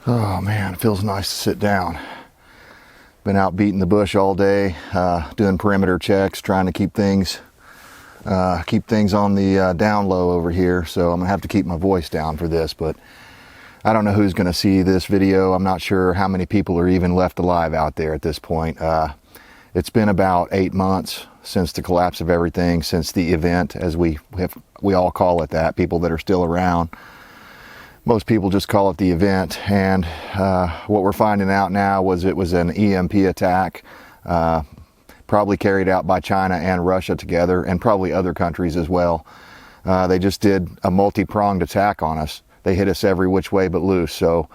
Oh man, it feels nice to sit down. Been out beating the bush all day, doing perimeter checks, trying to keep things on the down low over here. So I'm gonna have to keep my voice down for this, but I don't know who's gonna see this video. I'm not sure how many people are even left alive out there at this point. It's been about 8 months since the collapse of everything, since the event, as we all call it that, people that are still around. Most people just call it the event, and what we're finding out now was it was an EMP attack, probably carried out by China and Russia together, and probably other countries as well. They just did a multi-pronged attack on us. They hit us every which way but loose. So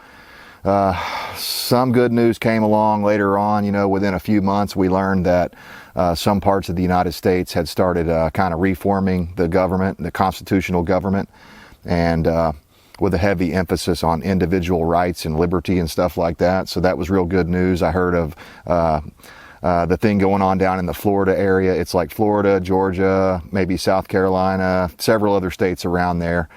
some good news came along later on. You know, within a few months we learned that some parts of the United States had started kind of reforming the government, the constitutional government, and with a heavy emphasis on individual rights and liberty and stuff like that. So that was real good news. I heard of the thing going on down in the Florida area. It's like Florida, Georgia, maybe South Carolina, several other states around there.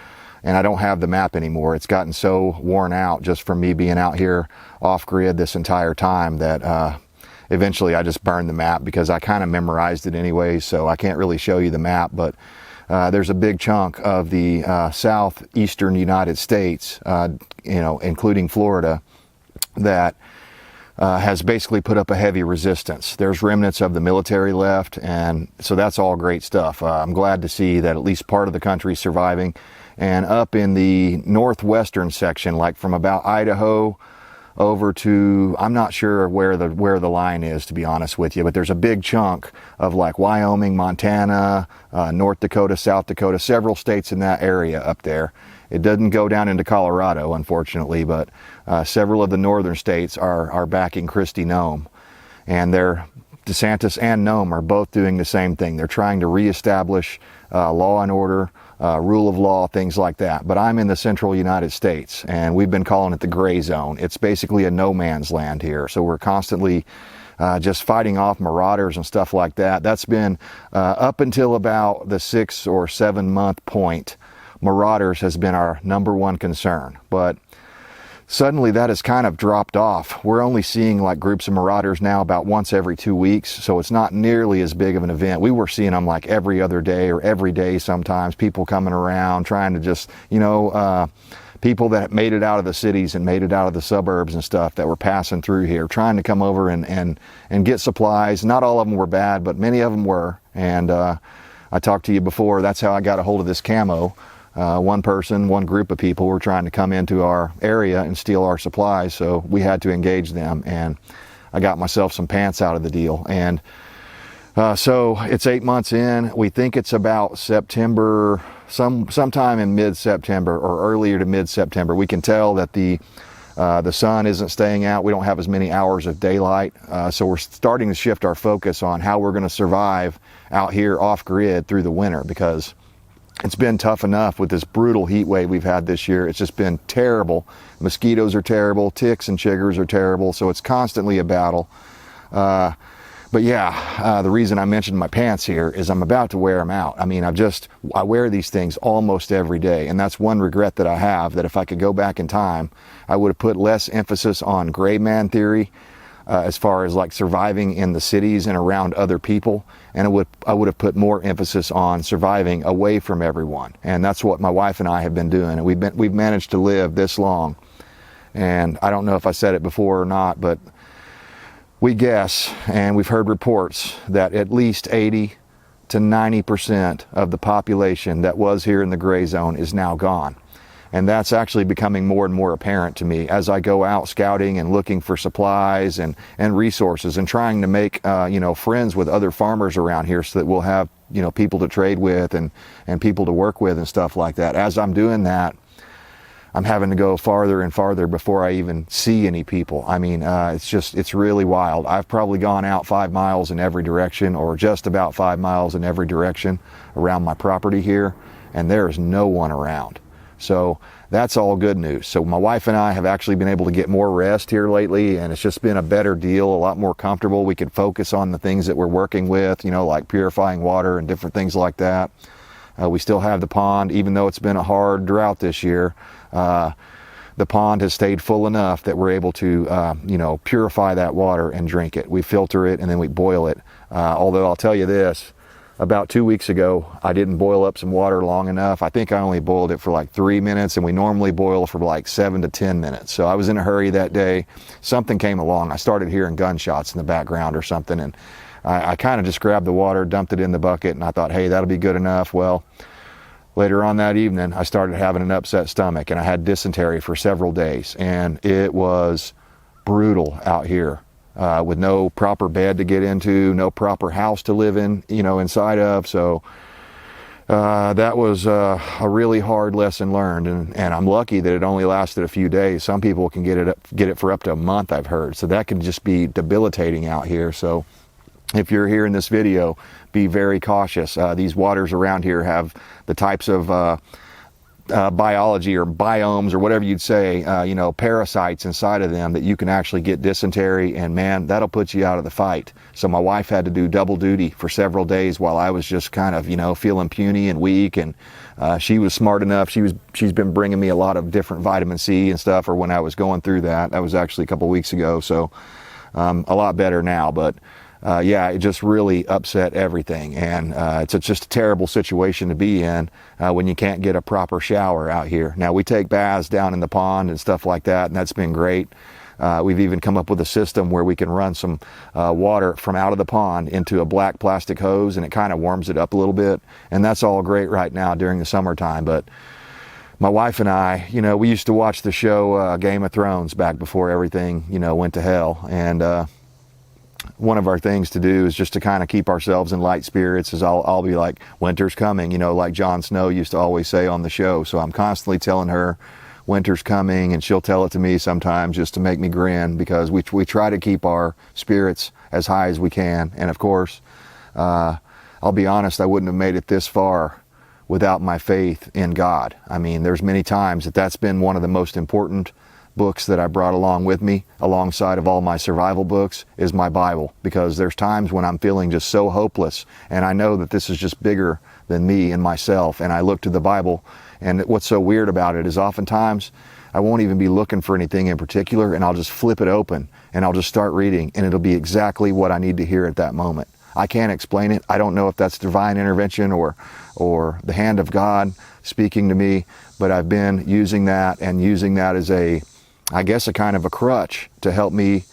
And I don't have the map anymore. It's gotten so worn out just from me being out here off grid this entire time that eventually I just burned the map because I kind of memorized it anyway, so I can't really show you the map. But there's a big chunk of the southeastern United States, you know, including Florida, that has basically put up a heavy resistance. There's remnants of the military left, and so that's all great stuff. I'm glad to see that at least part of the country is surviving. And up in the northwestern section, like from about Idaho over to, I'm not sure where the line is, to be honest with you, but there's a big chunk of like Wyoming, Montana, North Dakota, South Dakota, several states in that area up there. It doesn't go down into Colorado, unfortunately, but several of the northern states are backing Kristi Noem, and DeSantis and Noem are both doing the same thing. They're trying to reestablish law and order, rule of law, things like that. But I'm in the central United States, and we've been calling it the gray zone. It's basically a no man's land here. So we're constantly just fighting off marauders and stuff like that. That's been up until about the 6 or 7 month point. Marauders has been our #1 concern. But suddenly that has kind of dropped off. We're only seeing like groups of marauders now about once every 2 weeks, so it's not nearly as big of an event. We were seeing them like every other day or every day sometimes, people coming around trying to just, you know, people that made it out of the cities and made it out of the suburbs and stuff that were passing through here, trying to come over and get supplies. Not all of them were bad, but many of them were. And I talked to you before, that's how I got a hold of this camo. One group of people were trying to come into our area and steal our supplies, so we had to engage them, and I got myself some pants out of the deal. And so it's 8 months in. We think it's about September, sometime in mid-September or earlier to mid-September. We can tell that the sun isn't staying out. We don't have as many hours of daylight, so we're starting to shift our focus on how we're going to survive out here off-grid through the winter, because it's been tough enough with this brutal heat wave we've had this year. It's just been terrible. Mosquitoes are terrible, ticks and chiggers are terrible, so it's constantly a battle. But yeah, the reason I mentioned my pants here is I'm about to wear them out. I mean, I wear these things almost every day, and that's one regret that I have, that if I could go back in time, I would have put less emphasis on gray man theory, as far as like surviving in the cities and around other people, and I would have put more emphasis on surviving away from everyone. And that's what my wife and I have been doing, and we've managed to live this long. And I don't know if I said it before or not, but we guess, and we've heard reports, that at least 80 to 90% of the population that was here in the gray zone is now gone. And that's actually becoming more and more apparent to me as I go out scouting and looking for supplies and resources and trying to make, you know, friends with other farmers around here so that we'll have, you know, people to trade with and people to work with and stuff like that. As I'm doing that, I'm having to go farther and farther before I even see any people. I mean, it's really wild. I've probably gone out 5 miles in every direction, or just about 5 miles in every direction around my property here, and there is no one around. So that's all good news. So my wife and I have actually been able to get more rest here lately, and it's just been a better deal, a lot more comfortable. We can focus on the things that we're working with, you know, like purifying water and different things like that. We still have the pond, even though it's been a hard drought this year. the pond has stayed full enough that we're able to, you know, purify that water and drink it. We filter it and then we boil it. Although I'll tell you this, about 2 weeks ago, I didn't boil up some water long enough. I think I only boiled it for like 3 minutes, and we normally boil for like 7 to 10 minutes. So I was in a hurry that day. Something came along. I started hearing gunshots in the background or something, and I kind of just grabbed the water, dumped it in the bucket, and I thought, hey, that'll be good enough. Well, later on that evening, I started having an upset stomach, and I had dysentery for several days, and it was brutal out here. With no proper bed to get into, no proper house to live in, you know, inside of. So that was a really hard lesson learned, and I'm lucky that it only lasted a few days. Some people can get it for up to a month, I've heard. So that can just be debilitating out here. So if you're here in this video, be very cautious. These waters around here have the types of biology or biomes or whatever you'd say, you know, parasites inside of them that you can actually get dysentery, and man, that'll put you out of the fight. So my wife had to do double duty for several days while I was just kind of, you know, feeling puny and weak, and she was smart enough. She's been bringing me a lot of different vitamin C and stuff, or when I was going through that was actually a couple weeks ago, so a lot better now. But yeah, it just really upset everything, and it's just a terrible situation to be in when you can't get a proper shower out here. Now, we take baths down in the pond and stuff like that, and that's been great. We've even come up with a system where we can run some water from out of the pond into a black plastic hose, and it kind of warms it up a little bit, and that's all great right now during the summertime. But my wife and I, you know, we used to watch the show Game of Thrones back before everything, you know, went to hell, and one of our things to do is just to kind of keep ourselves in light spirits. Is I'll be like, winter's coming, you know, like Jon Snow used to always say on the show. So I'm constantly telling her winter's coming, and she'll tell it to me sometimes just to make me grin, because we try to keep our spirits as high as we can. And of course, I'll be honest, I wouldn't have made it this far without my faith in God. I mean, there's many times that's been one of the most important books that I brought along with me, alongside of all my survival books, is my Bible, because there's times when I'm feeling just so hopeless, and I know that this is just bigger than me and myself, and I look to the Bible. And what's so weird about it is oftentimes I won't even be looking for anything in particular, and I'll just flip it open and I'll just start reading, and it'll be exactly what I need to hear at that moment. I can't explain it. I don't know if that's divine intervention or the hand of God speaking to me, but I've been using that as I guess a kind of a crutch to help me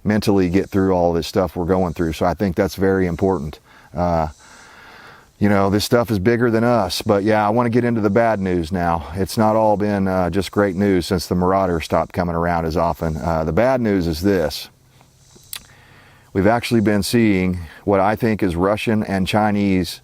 mentally get through all this stuff we're going through. So I think that's very important. You know, this stuff is bigger than us. But yeah, I want to get into the bad news now. It's not all been just great news since the Marauders stopped coming around as often. The bad news is this. We've actually been seeing what I think is Russian and Chinese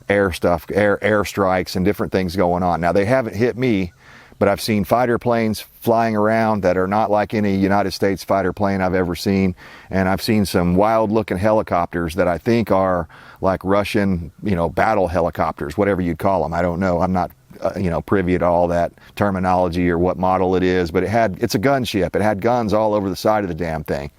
air strikes and different things going on. Now, they haven't hit me, but I've seen fighter planes flying around that are not like any United States fighter plane I've ever seen. And I've seen some wild looking helicopters that I think are like Russian, you know, battle helicopters, whatever you'd call them. I don't know. I'm not, you know, privy to all that terminology or what model it is, but it's a gunship. It had guns all over the side of the damn thing.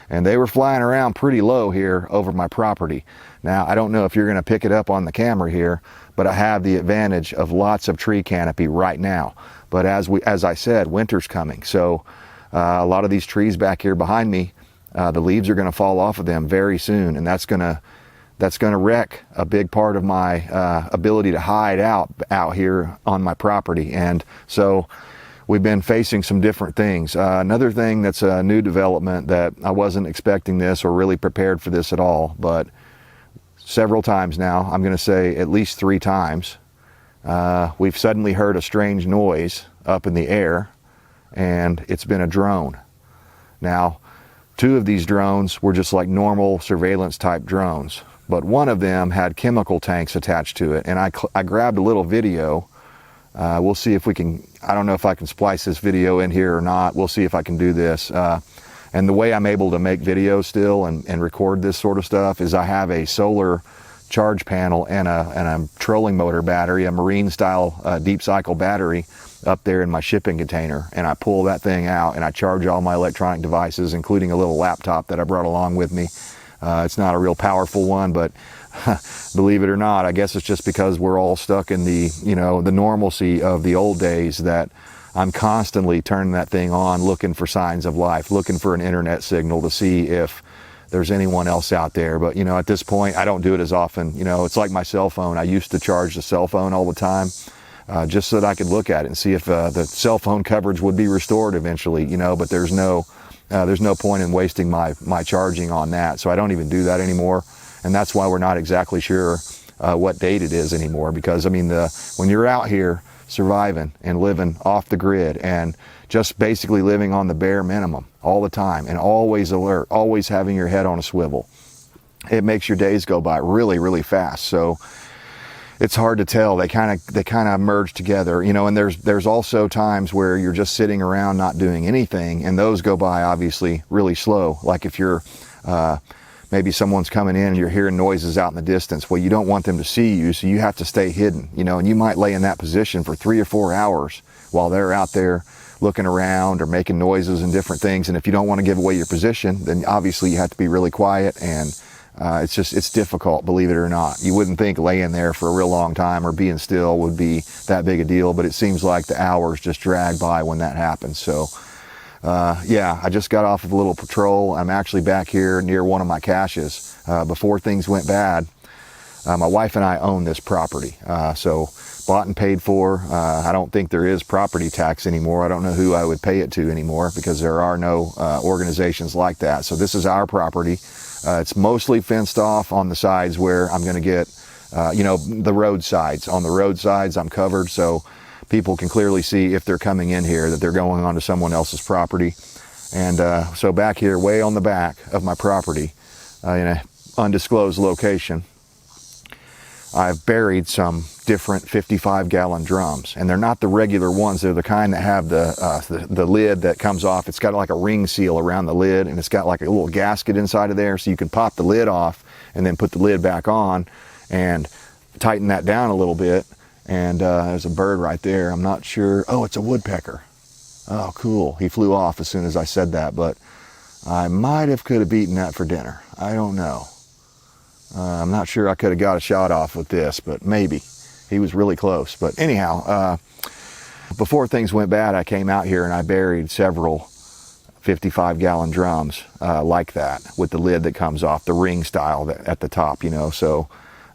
And they were flying around pretty low here over my property. Now, I don't know if you're going to pick it up on the camera here, but I have the advantage of lots of tree canopy right now. But as I said, winter's coming. So a lot of these trees back here behind me, the leaves are going to fall off of them very soon, and that's going to wreck a big part of my ability to hide out here on my property. And so we've been facing some different things. Another thing that's a new development that I wasn't expecting this or really prepared for this at all, but several times now, I'm going to say at least 3 times, we've suddenly heard a strange noise up in the air, and it's been a drone. Now, 2 of these drones were just like normal surveillance type drones, but one of them had chemical tanks attached to it, and I grabbed a little video. We'll see if we can, I don't know if I can splice this video in here or not. We'll see if I can do this. And the way I'm able to make videos still and record this sort of stuff is I have a solar charge panel and a trolling motor battery, a marine style deep cycle battery up there in my shipping container. And I pull that thing out and I charge all my electronic devices, including a little laptop that I brought along with me. It's not a real powerful one, but believe it or not, I guess it's just because we're all stuck in the, you know, the normalcy of the old days that I'm constantly turning that thing on, looking for signs of life, looking for an internet signal to see if there's anyone else out there. But, you know, at this point, I don't do it as often. You know, it's like my cell phone. I used to charge the cell phone all the time, just so that I could look at it and see if the cell phone coverage would be restored eventually, you know, but there's no point in wasting my charging on that. So I don't even do that anymore. And that's why we're not exactly sure what date it is anymore, because I mean, when you're out here surviving and living off the grid and just basically living on the bare minimum all the time and always alert, always having your head on a swivel, it makes your days go by really, really fast. So it's hard to tell. They kind of merge together, you know. And there's also times where you're just sitting around not doing anything, and those go by obviously really slow. Like if you're maybe someone's coming in and you're hearing noises out in the distance. Well, you don't want them to see you, so you have to stay hidden, you know, and you might lay in that position for 3 or 4 hours while they're out there looking around or making noises and different things. And if you don't want to give away your position, then obviously you have to be really quiet, and it's difficult, believe it or not. You wouldn't think laying there for a real long time or being still would be that big a deal, but it seems like the hours just drag by when that happens. So yeah, I just got off of a little patrol. I'm actually back here near one of my caches. Before things went bad, my wife and I own this property, so bought and paid for. I don't think there is property tax anymore. I don't know who I would pay it to anymore, because there are no organizations like that. So this is our property. It's mostly fenced off on the sides where I'm going to get, you know, the road sides. On the road sides, I'm covered, so people can clearly see if they're coming in here that they're going onto someone else's property. And so back here, way on the back of my property, in an undisclosed location, I've buried some different 55-gallon drums, and they're not the regular ones. They're the kind that have the lid that comes off. It's got like a ring seal around the lid, and it's got like a little gasket inside of there, so you can pop the lid off and then put the lid back on and tighten that down a little bit. And there's a bird right there. I'm not sure. Oh, it's a woodpecker. Oh, cool. He flew off as soon as I said that, but I could have beaten that for dinner. I don't know. I'm not sure I could have got a shot off with this, but maybe. He was really close. But anyhow, before things went bad, I came out here and I buried several 55-gallon drums like that, with the lid that comes off, the ring style at the top, you know. So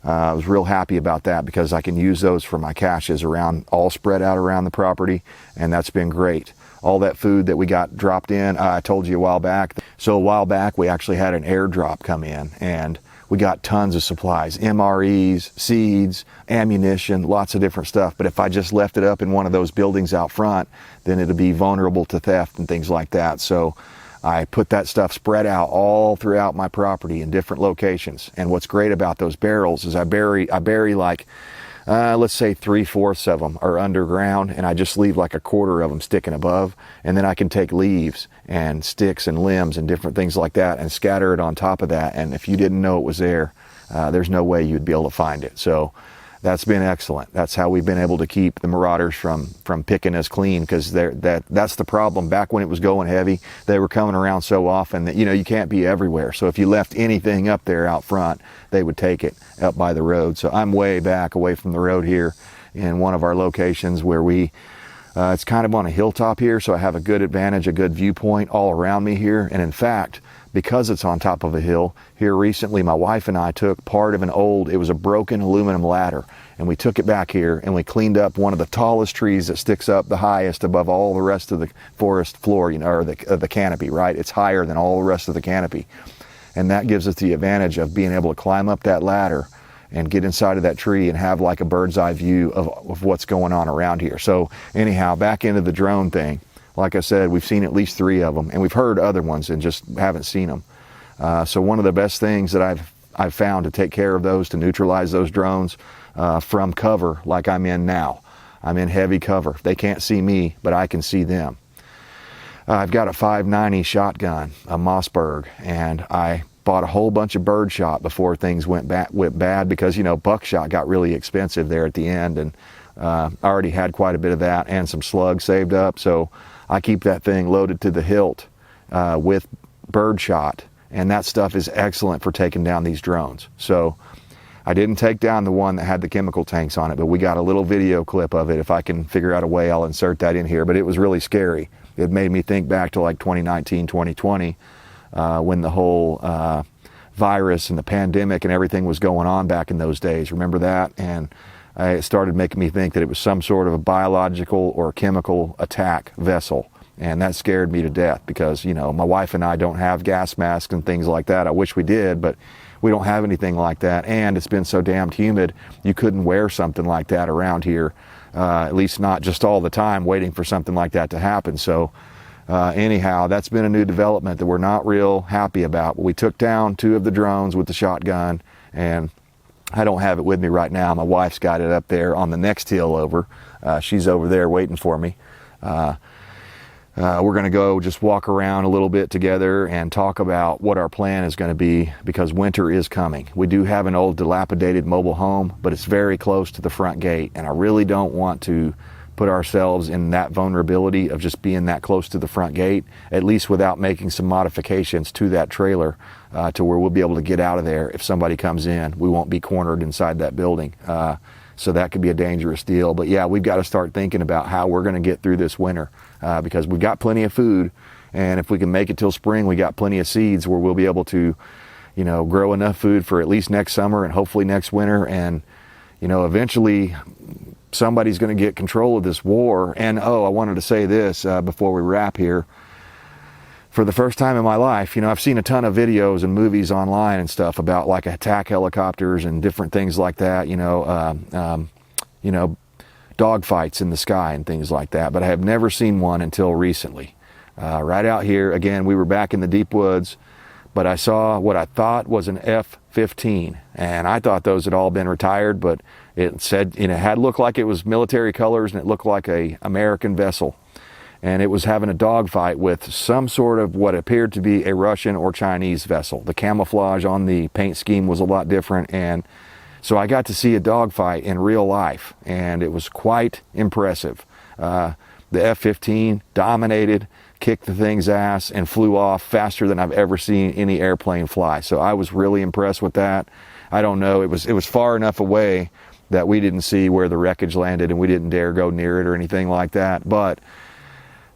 I was real happy about that, because I can use those for my caches around, all spread out around the property, and that's been great. All that food that we got dropped in, I told you a while back. So a while back, we actually had an airdrop come in, and we got tons of supplies, MREs, seeds, ammunition, lots of different stuff. But if I just left it up in one of those buildings out front, then it'd be vulnerable to theft and things like that. So I put that stuff spread out all throughout my property in different locations. And what's great about those barrels is I bury like, let's say 3/4 of them are underground, and I just leave like 1/4 of them sticking above. And then I can take leaves and sticks and limbs and different things like that and scatter it on top of that. And if you didn't know it was there, there's no way you'd be able to find it. So that's been excellent. That's how we've been able to keep the marauders from picking us clean, because that's the problem. Back when it was going heavy, they were coming around so often that, you know, you can't be everywhere. So if you left anything up there out front, they would take it up by the road. So I'm way back away from the road here in one of our locations where it's kind of on a hilltop here, so I have a good advantage, a good viewpoint all around me here. And in fact, because it's on top of a hill, here recently my wife and I took part of it was a broken aluminum ladder, and we took it back here and we cleaned up one of the tallest trees that sticks up the highest above all the rest of the forest floor, you know, or the canopy, right? It's higher than all the rest of the canopy. And that gives us the advantage of being able to climb up that ladder and get inside of that tree and have like a bird's eye view of what's going on around here. So anyhow, back into the drone thing. Like I said, we've seen at least 3 of them, and we've heard other ones and just haven't seen them. So one of the best things that I've found to take care of those, to neutralize those drones from cover like I'm in now. I'm in heavy cover. They can't see me, but I can see them. I've got a 590 shotgun, a Mossberg, and I bought a whole bunch of birdshot before things went bad, because, you know, buckshot got really expensive there at the end, and I already had quite a bit of that and some slugs saved up. So I keep that thing loaded to the hilt with birdshot, and that stuff is excellent for taking down these drones. So I didn't take down the one that had the chemical tanks on it, but we got a little video clip of it. If I can figure out a way, I'll insert that in here. But it was really scary. It made me think back to like 2019, 2020, when the whole virus and the pandemic and everything was going on back in those days. Remember that? And it started making me think that it was some sort of a biological or chemical attack vessel. And that scared me to death because, you know, my wife and I don't have gas masks and things like that. I wish we did, but we don't have anything like that. And it's been so damned humid, you couldn't wear something like that around here, at least not just all the time waiting for something like that to happen. So anyhow, that's been a new development that we're not real happy about. But we took down 2 of the drones with the shotgun, and I don't have it with me right now. My wife's got it up there on the next hill over. She's over there waiting for me. We're going to go just walk around a little bit together and talk about what our plan is going to be, because winter is coming. We do have an old dilapidated mobile home, but it's very close to the front gate, and I really don't want to put ourselves in that vulnerability of just being that close to the front gate, at least without making some modifications to that trailer to where we'll be able to get out of there if somebody comes in. We won't be cornered inside that building. So that could be a dangerous deal. But yeah, we've got to start thinking about how we're going to get through this winter, because we've got plenty of food. And if we can make it till spring, we got plenty of seeds where we'll be able to, you know, grow enough food for at least next summer and hopefully next winter. And, you know, eventually somebody's going to get control of this war. And, oh, I wanted to say this before we wrap here. For the first time in my life, you know, I've seen a ton of videos and movies online and stuff about like attack helicopters and different things like that, you know, dog fights in the sky and things like that. But I have never seen one until recently. Right out here, again, we were back in the deep woods, but I saw what I thought was an F-15, and I thought those had all been retired, but it said, you know, it had looked like it was military colors, and it looked like a American vessel. And it was having a dogfight with some sort of what appeared to be a Russian or Chinese vessel. The camouflage on the paint scheme was a lot different, and so I got to see a dogfight in real life, and it was quite impressive. The F-15 dominated, kicked the thing's ass, and flew off faster than I've ever seen any airplane fly. So I was really impressed with that. I don't know, it was far enough away that we didn't see where the wreckage landed, and we didn't dare go near it or anything like that. But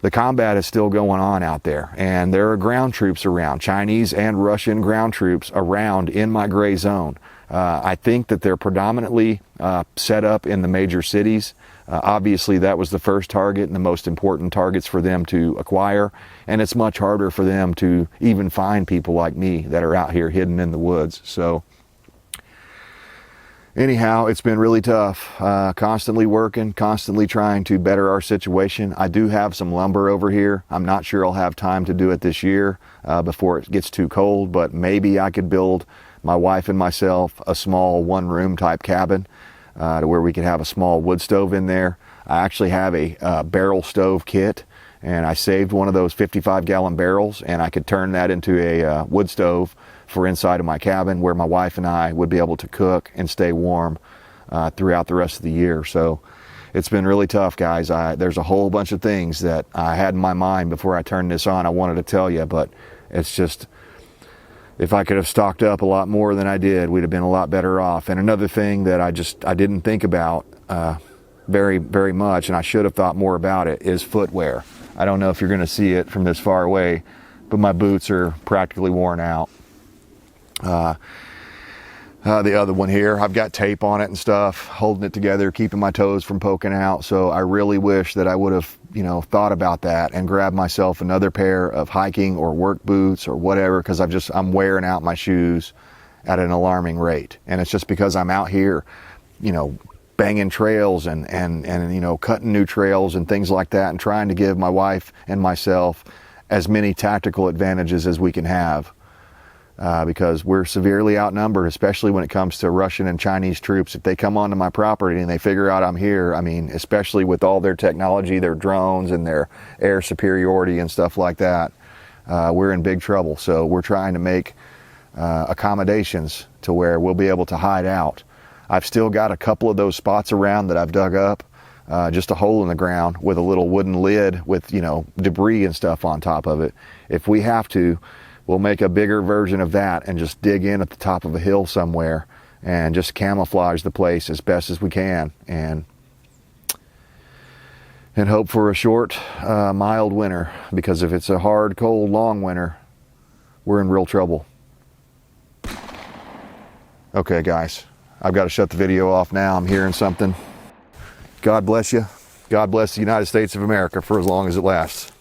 the combat is still going on out there, and there are ground troops around, Chinese and Russian ground troops around in my gray zone. I think that they're predominantly set up in the major cities. Obviously, that was the first target and the most important targets for them to acquire, and it's much harder for them to even find people like me that are out here hidden in the woods. So anyhow, it's been really tough, constantly working, constantly trying to better our situation. I do have some lumber over here. I'm not sure I'll have time to do it this year before it gets too cold, but maybe I could build, my wife and myself, a small one-room type cabin to where we could have a small wood stove in there. I actually have a barrel stove kit, and I saved one of those 55-gallon barrels, and I could turn that into a wood stove for inside of my cabin where my wife and I would be able to cook and stay warm throughout the rest of the year. So it's been really tough, guys. There's a whole bunch of things that I had in my mind before I turned this on I wanted to tell you, but it's just, if I could have stocked up a lot more than I did, we'd have been a lot better off. And another thing that I didn't think about very, very much, and I should have thought more about it, is footwear. I don't know if you're going to see it from this far away, but my boots are practically worn out. The other one here, I've got tape on it and stuff, holding it together, keeping my toes from poking out. So I really wish that I would have, you know, thought about that and grabbed myself another pair of hiking or work boots or whatever, because I'm wearing out my shoes at an alarming rate. And it's just because I'm out here, you know, banging trails and you know, cutting new trails and things like that, and trying to give my wife and myself as many tactical advantages as we can have. Because we're severely outnumbered, especially when it comes to Russian and Chinese troops. If they come onto my property and they figure out I'm here, I mean, especially with all their technology, their drones and their air superiority and stuff like that, we're in big trouble. So we're trying to make accommodations to where we'll be able to hide out. I've still got a couple of those spots around that I've dug up, just a hole in the ground with a little wooden lid with, you know, debris and stuff on top of it. If we have to, we'll make a bigger version of that and just dig in at the top of a hill somewhere and just camouflage the place as best as we can, and hope for a short, mild winter, because if it's a hard, cold, long winter, we're in real trouble. Okay, guys, I've got to shut the video off now. I'm hearing something. God bless you. God bless the United States of America for as long as it lasts.